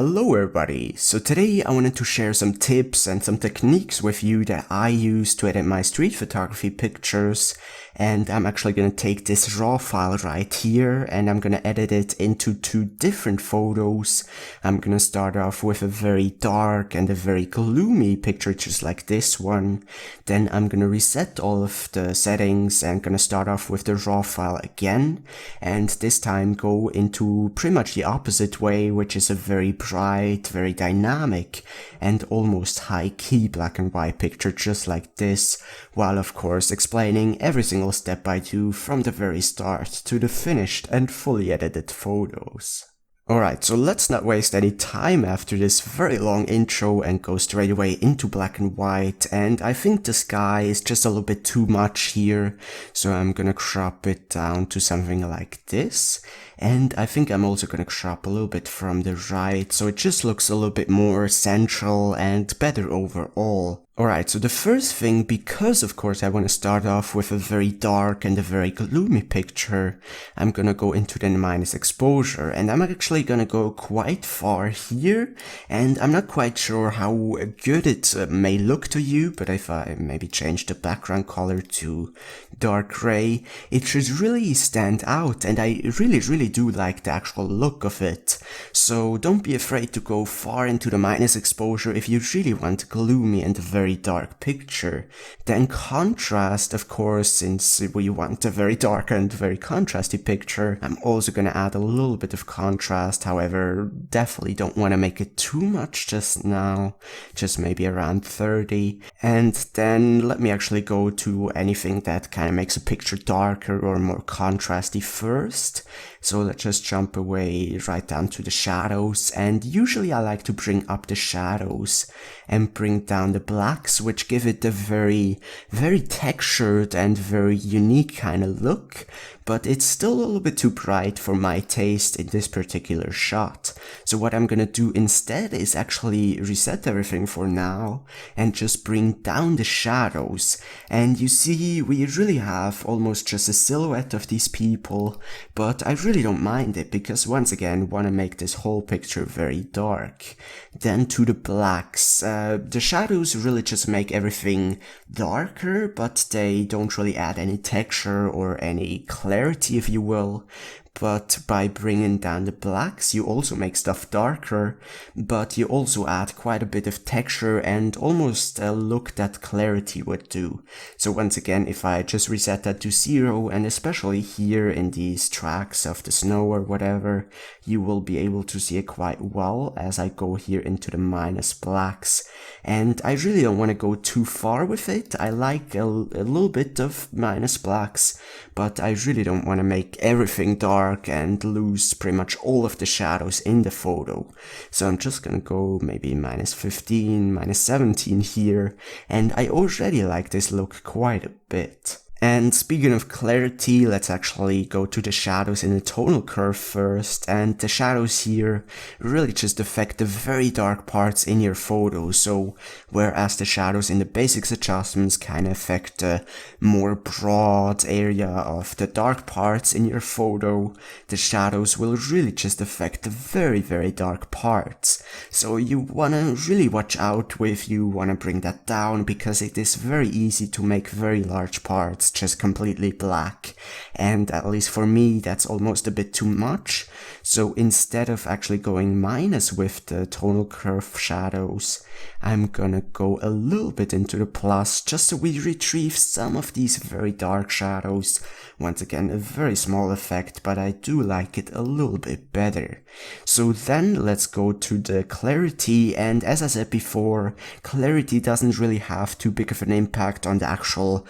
Hello everybody! So today I wanted to share some tips and some techniques with you that I use to edit my street photography pictures, and I'm actually gonna take this raw file right here and I'm gonna edit it into two different photos. I'm gonna start off with a very dark and a very gloomy picture just like this one. Then I'm gonna reset all of the settings and gonna start off with the raw file again, and this time go into pretty much the opposite way, which is a very bright, very dynamic, and almost high-key black and white picture just like this, while of course explaining every single step I do from the very start to the finished and fully edited photos. Alright, so let's not waste any time after this very long intro and go straight away into black and white, and I think the sky is just a little bit too much here, so I'm gonna crop it down to something like this, and I think I'm also gonna crop a little bit from the right, so it just looks a little bit more central and better overall. Alright, so the first thing, because of course I want to start off with a very dark and a very gloomy picture, I'm gonna go into the minus exposure, and I'm actually gonna go quite far here, and I'm not quite sure how good it may look to you, but if I maybe change the background color to dark gray, it should really stand out, and I really do like the actual look of it. So don't be afraid to go far into the minus exposure if you really want gloomy and very dark picture. Then contrast, of course, since we want a very dark and very contrasty picture, I'm also gonna add a little bit of contrast. However, definitely don't want to make it too much just now, just maybe around 30. And then let me actually go to anything that kind of makes a picture darker or more contrasty first. So let's just jump away right down to the shadows, and usually I like to bring up the shadows and bring down the blacks, which give it a very textured and very unique kind of look, but it's still a little bit too bright for my taste in this particular shot. So what I'm gonna do instead is actually reset everything for now and just bring down the shadows, and you see we really have almost just a silhouette of these people, but I really don't mind it because once again want to make this whole picture very dark. Then to the blacks, the shadows really just make everything darker, but they don't really add any texture or any clarity, if you will. But by bringing down the blacks, you also make stuff darker, but you also add quite a bit of texture and almost a look that clarity would do. So once again, if I just reset that to 0, and especially here in these tracks of the snow or whatever, you will be able to see it quite well as I go here into the minus blacks. And I really don't want to go too far with it. I like a little bit of minus blacks, but I really don't want to make everything dark and lose pretty much all of the shadows in the photo. So I'm just gonna go maybe minus 15, minus 17 here, and I already like this look quite a bit. And speaking of clarity, let's actually go to the shadows in the tonal curve first, and the shadows here really just affect the very dark parts in your photo. So whereas the shadows in the basics adjustments kind of affect the more broad area of the dark parts in your photo, the shadows will really just affect the very dark parts. So you wanna really watch out if you wanna bring that down, because it is very easy to make very large parts just completely black, and at least for me that's almost a bit too much. So instead of actually going minus with the tonal curve shadows, I'm gonna go a little bit into the plus just so we retrieve some of these very dark shadows. Once again, a very small effect, but I do like it a little bit better. So then let's go to the clarity, and as I said before, clarity doesn't really have too big of an impact on the actual,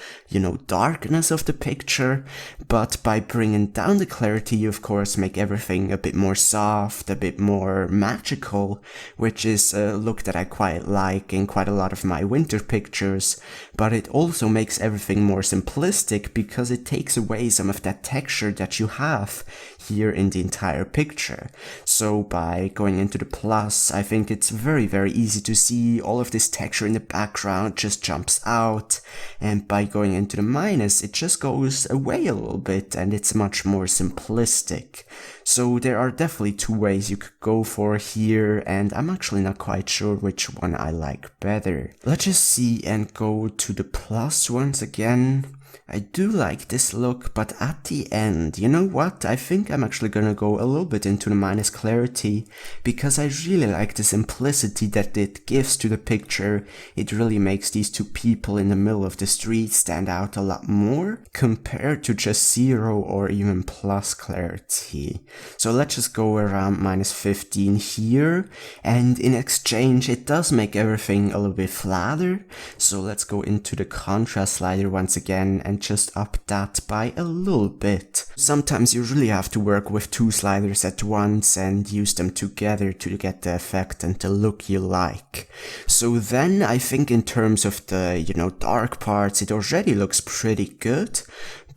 darkness of the picture, but by bringing down the clarity you of course make everything a bit more soft, a bit more magical, which is a look that I quite like in quite a lot of my winter pictures, but it also makes everything more simplistic because it takes away some of that texture that you have here in the entire picture. So So by going into the plus, I think it's very easy to see all of this texture in the background just jumps out, and by going into the minus, it just goes away a little bit and it's much more simplistic. So there are definitely two ways you could go for here, and I'm actually not quite sure which one I like better. Let's just see and go to the plus once again. I do like this look, but at the end, you know what? I think I'm actually gonna go a little bit into the minus clarity, because I really like the simplicity that it gives to the picture. It really makes these two people in the middle of the street stand out a lot more, compared to just 0 or even plus clarity. So let's just go around minus 15 here, and in exchange it does make everything a little bit flatter. So let's go into the contrast slider once again and just up that by a little bit. Sometimes you really have to work with two sliders at once and use them together to get the effect and the look you like. So then I think in terms of the, dark parts, it already looks pretty good.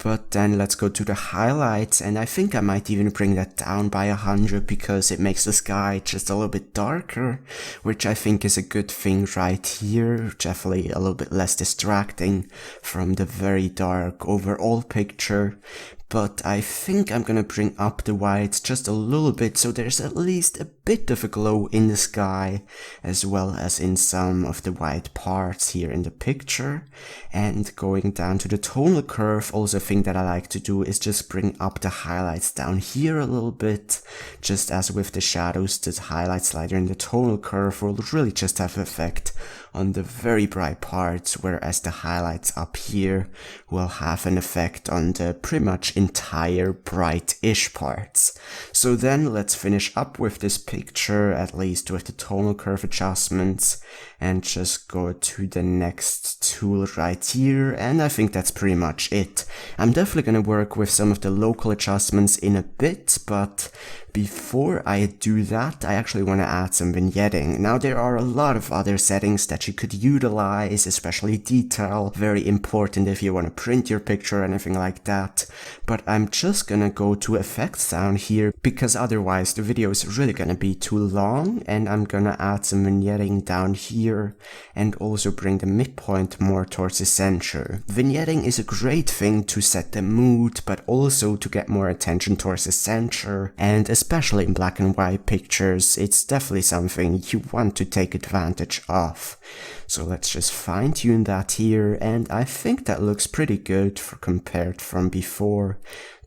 But then let's go to the highlights, and I think I might even bring that down by 100 because it makes the sky just a little bit darker, which I think is a good thing right here. Definitely a little bit less distracting from the very dark overall picture. But I think I'm gonna bring up the whites just a little bit so there's at least a bit of a glow in the sky, as well as in some of the white parts here in the picture. And going down to the tonal curve, also a thing that I like to do is just bring up the highlights down here a little bit. Just as with the shadows, the highlight slider in the tonal curve will really just have effect on the very bright parts, whereas the highlights up here will have an effect on the pretty much entire bright-ish parts. So then let's finish up with this picture, at least with the tonal curve adjustments, and just go to the next tool right here, and I think that's pretty much it. I'm definitely gonna work with some of the local adjustments in a bit, but before I do that, I actually want to add some vignetting. Now there are a lot of other settings that you could utilize, especially detail, very important if you want to print your picture or anything like that. But I'm just gonna go to effects down here, because otherwise the video is really gonna be too long, and I'm gonna add some vignetting down here and also bring the midpoint more towards the center. Vignetting is a great thing to set the mood, but also to get more attention towards the center, and especially in black and white pictures, it's definitely something you want to take advantage of. So let's just fine tune that here, and I think that looks pretty good compared from before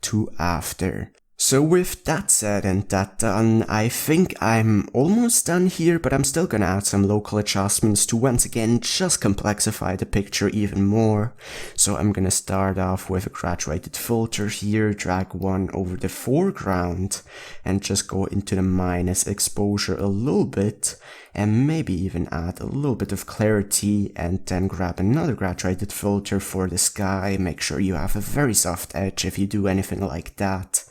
to after. So with that said and that done, I think I'm almost done here, but I'm still gonna add some local adjustments to once again just complexify the picture even more. So I'm gonna start off with a graduated filter here, drag one over the foreground, and just go into the minus exposure a little bit, and maybe even add a little bit of clarity, and then grab another graduated filter for the sky. Make sure you have a very soft edge if you do anything like that.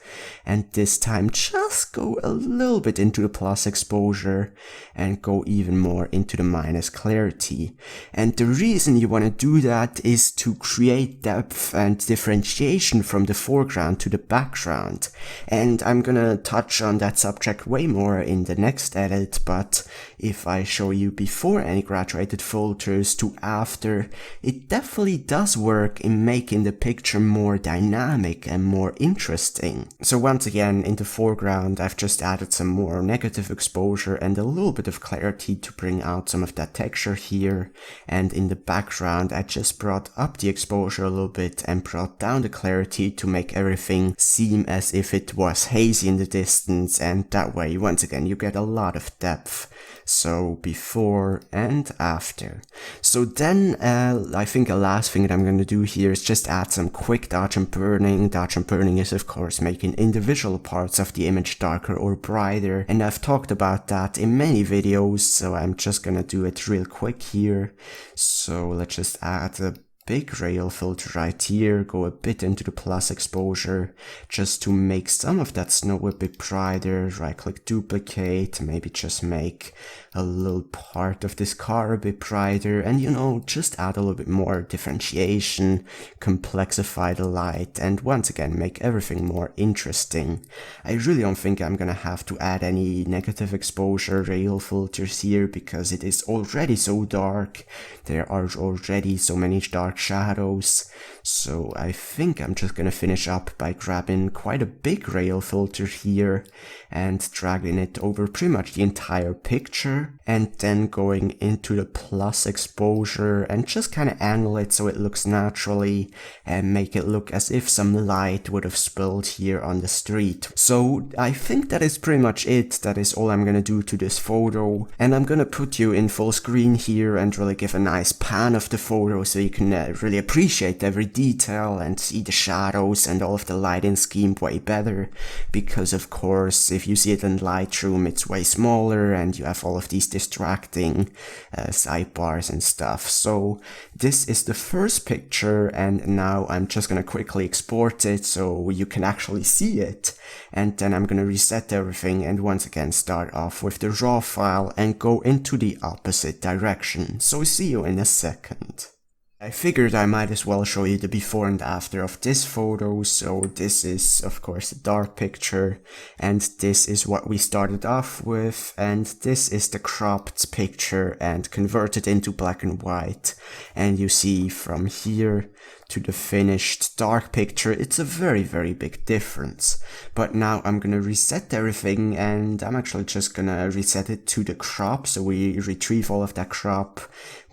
And this time just go a little bit into the plus exposure and go even more into the minus clarity. And the reason you want to do that is to create depth and differentiation from the foreground to the background. And I'm gonna touch on that subject way more in the next edit, but if I show you before any graduated filters to after, it definitely does work in making the picture more dynamic and more interesting. So once again, in the foreground, I've just added some more negative exposure and a little bit of clarity to bring out some of that texture here. And in the background, I just brought up the exposure a little bit and brought down the clarity to make everything seem as if it was hazy in the distance. And that way, once again, you get a lot of depth. So before and after. So then I think a last thing that I'm going to do here is just add some quick dodge and burning. Dodge and burning is of course making individual parts of the image darker or brighter, and I've talked about that in many videos, so I'm just gonna do it real quick here. So let's just add a big rail filter right here, go a bit into the plus exposure just to make some of that snow a bit brighter. Right click duplicate, maybe just make a little part of this car a bit brighter, and you know, just add a little bit more differentiation, complexify the light, and once again make everything more interesting. I really don't think I'm gonna have to add any negative exposure rail filters here because it is already so dark. There are already so many dark shadows, so I think I'm just gonna finish up by grabbing quite a big rail filter here and dragging it over pretty much the entire picture, and then going into the plus exposure and just kind of angle it so it looks naturally and make it look as if some light would have spilled here on the street. So I think that is pretty much it. That is all I'm gonna do to this photo, and I'm gonna put you in full screen here and really give a nice pan of the photo so you can really appreciate every detail and see the shadows and all of the lighting scheme way better, because of course if you see it in Lightroom it's way smaller and you have all of these distracting sidebars and stuff. So this is the first picture, and now I'm just gonna quickly export it so you can actually see it, and then I'm gonna reset everything and once again start off with the raw file and go into the opposite direction. So see you in a second. I figured I might as well show you the before and after of this photo. So this is of course a dark picture, and this is what we started off with, and this is the cropped picture and converted into black and white. And you see from here to the finished dark picture, it's a very big difference. But now I'm gonna reset everything, and I'm actually just gonna reset it to the crop, so we retrieve all of that crop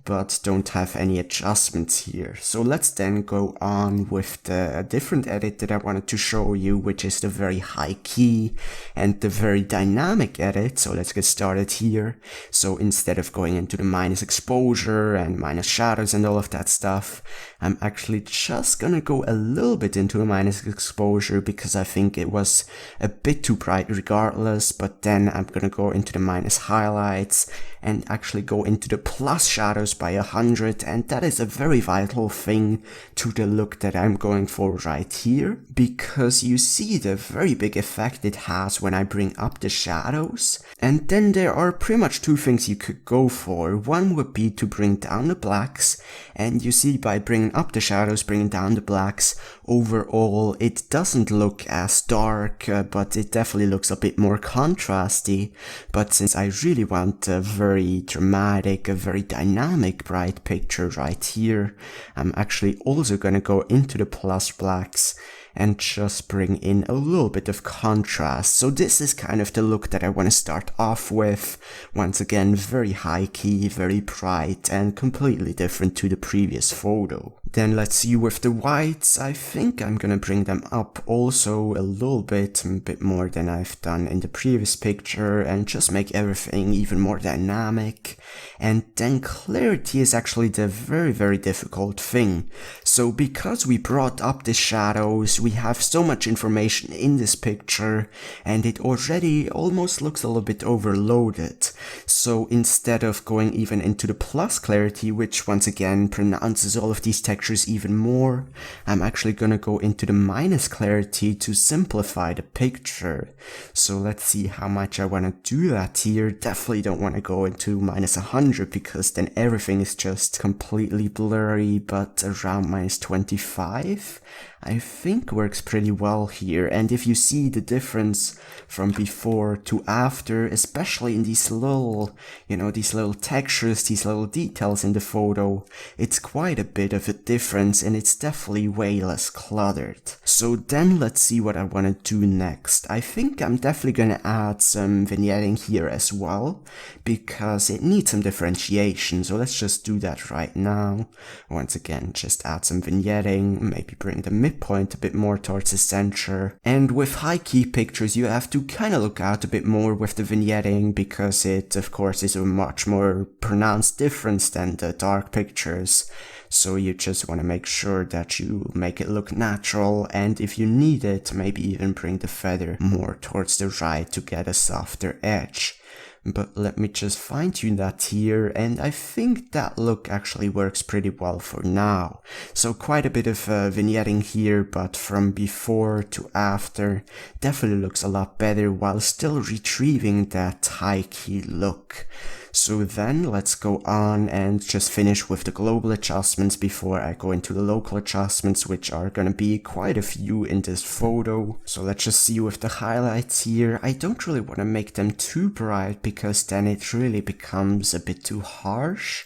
but don't have any adjustments here. So let's then go on with the different edit that I wanted to show you, which is the very high key and the very dynamic edit. So let's get started here. So instead of going into the minus exposure and minus shadows and all of that stuff, I'm actually just gonna go a little bit into the minus exposure because I think it was a bit too bright regardless, but then I'm gonna go into the minus highlights and actually go into the plus shadows by 100, and that is a very vital thing to the look that I'm going for right here, because you see the very big effect it has when I bring up the shadows. And then there are pretty much two things you could go for. One would be to bring down the blacks, and you see by bringing up the shadows, bringing down the blacks, overall it doesn't look as dark, but it definitely looks a bit more contrasty. But since I really want a very dramatic, a very dynamic bright picture right here, I'm actually also gonna go into the plus blacks and just bring in a little bit of contrast. So this is kind of the look that I want to start off with. Once again, very high key, very bright, and completely different to the previous photo. Then let's see with the whites. I think I'm gonna bring them up also a bit more than I've done in the previous picture, and just make everything even more dynamic. And then clarity is actually the very difficult thing. So because we brought up the shadows, we have so much information in this picture, and it already almost looks a little bit overloaded. So instead of going even into the plus clarity, which once again pronounces all of these textures even more, I'm actually gonna go into the minus clarity to simplify the picture. So let's see how much I wanna do that here. Definitely don't wanna go into minus 100 because then everything is just completely blurry, but around minus 25 I think works pretty well here. And if you see the difference from before to after, especially in these little, these little textures, these little details in the photo, it's quite a bit of a difference, and it's definitely way less cluttered. So then let's see what I want to do next. I think I'm definitely gonna add some vignetting here as well, because it needs some differentiation. So let's just do that right now. Once again, just add some vignetting, maybe bring the midpoint a bit more towards the center. And with high key pictures, you have to kind of look out a bit more with the vignetting, because it of course is a much more pronounced difference than the dark pictures. So you just want to make sure that you make it look natural, and if you need it, maybe even bring the feather more towards the right to get a softer edge. but let me just fine-tune that here, and I think that look actually works pretty well for now. So quite a bit of vignetting here, but from before to after definitely looks a lot better while still retrieving that high key look. So then let's go on and just finish with the global adjustments before I go into the local adjustments, which are gonna be quite a few in this photo. So let's just see with the highlights here. I don't really want to make them too bright because then it really becomes a bit too harsh.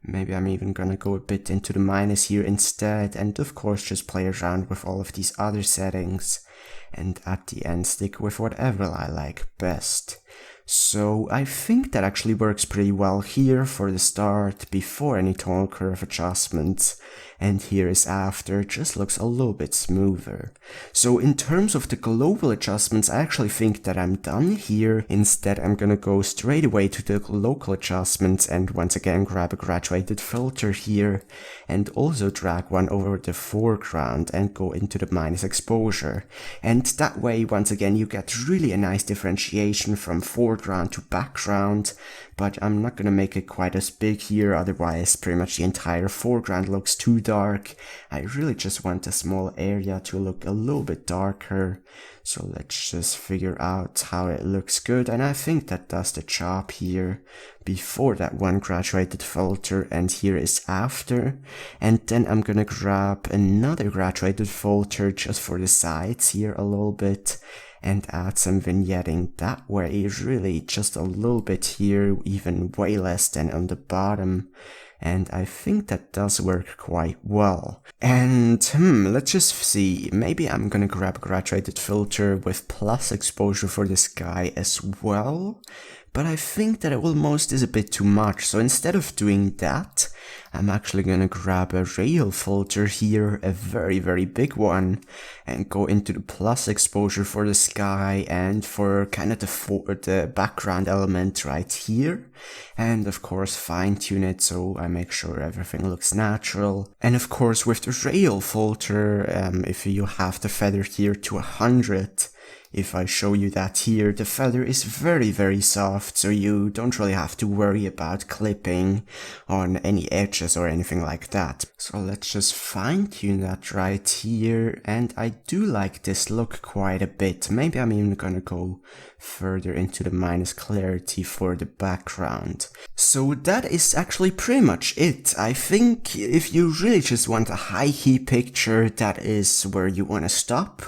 Maybe I'm even gonna go a bit into the minus here instead, and of course just play around with all of these other settings, and at the end stick with whatever I like best. So I think that actually works pretty well here for the start, before any tonal curve adjustments, and here is after, just looks a little bit smoother. So in terms of the global adjustments, I actually think that I'm done here. Instead, I'm gonna go straight away to the local adjustments and once again grab a graduated filter here, and also drag one over the foreground and go into the minus exposure. And that way, once again, you get really a nice differentiation from foreground to background, but I'm not gonna make it quite as big here, otherwise pretty much the entire foreground looks too dark. I really just want a small area to look a little bit darker. So let's just figure out how it looks good, and I think that does the job here. Before that one graduated filter, and here is after. And then I'm gonna grab another graduated filter just for the sides here a little bit, and add some vignetting that way, really just a little bit here, even way less than on the bottom. And I think that does work quite well. And let's just see, maybe I'm gonna grab a graduated filter with plus exposure for the sky as well. But I think that almost is a bit too much, so instead of doing that, I'm actually gonna grab a radial filter here, a very big one, and go into the plus exposure for the sky and for kind of the background element right here. And of course fine tune it so I make sure everything looks natural. And of course with the radial filter, if you have the feather here to 100, if I show you that here, the feather is very soft, so you don't really have to worry about clipping on any edges or anything like that. So let's just fine tune that right here, and I do like this look quite a bit. Maybe I'm even gonna go further into the minus clarity for the background. So that is actually pretty much it. I think if you really just want a high key picture, that is where you want to stop.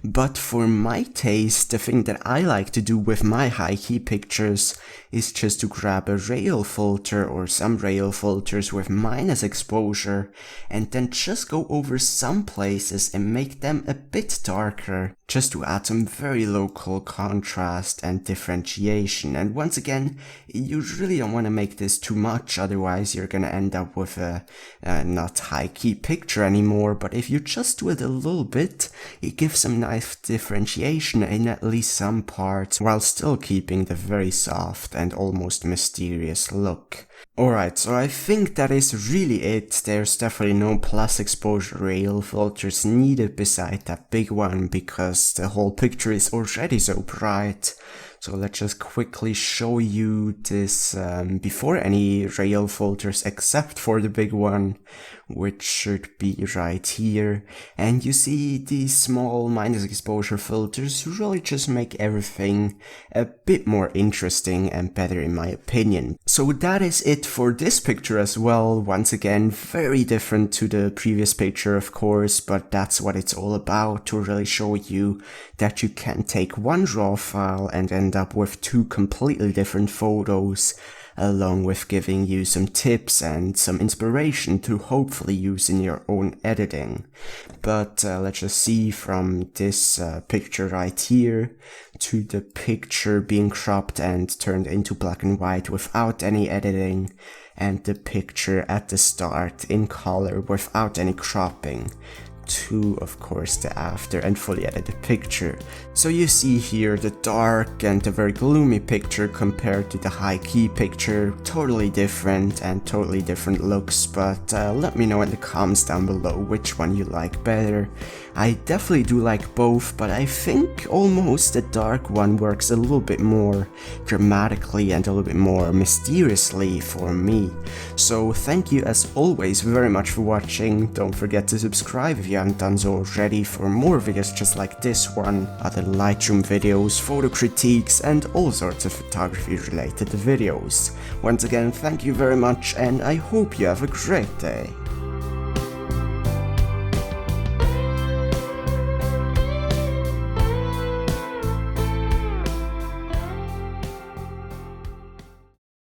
But for my taste, the thing that I like to do with my high key pictures is just to grab a radial filter or some radial filters with minus exposure, and then just go over some places and make them a bit darker, just to add some very local contrast and differentiation. And once again, you really don't want to make this too much, otherwise you're gonna end up with a not high key picture anymore. But if you just do it a little bit, it gives some nice differentiation in at least some parts, while still keeping the very soft and almost mysterious look. Alright, so I think that is really it. There's definitely no plus exposure radial filters needed beside that big one, because the whole picture is already so bright. So let's just quickly show you this before any radial filters except for the big one, which should be right here. And you see these small minus exposure filters really just make everything a bit more interesting and better in my opinion. So that is it for this picture as well. Once again, very different to the previous picture of course, but that's what it's all about, to really show you that you can take one raw file and end up with two completely different photos, along with giving you some tips and some inspiration to hopefully use in your own editing. But let's just see from this picture right here to the picture being cropped and turned into black and white without any editing, and the picture at the start in color without any cropping, to of course the after and fully edited picture. So you see here the dark and the very gloomy picture compared to the high key picture, totally different and totally different looks. But let me know in the comments down below which one you like better, I definitely do like both, but I think almost the dark one works a little bit more dramatically and a little bit more mysteriously for me. So thank you as always very much for watching. Don't forget to subscribe if you haven't done so already for more videos just like this one, other Lightroom videos, photo critiques, and all sorts of photography related videos. Once again, thank you very much, and I hope you have a great day.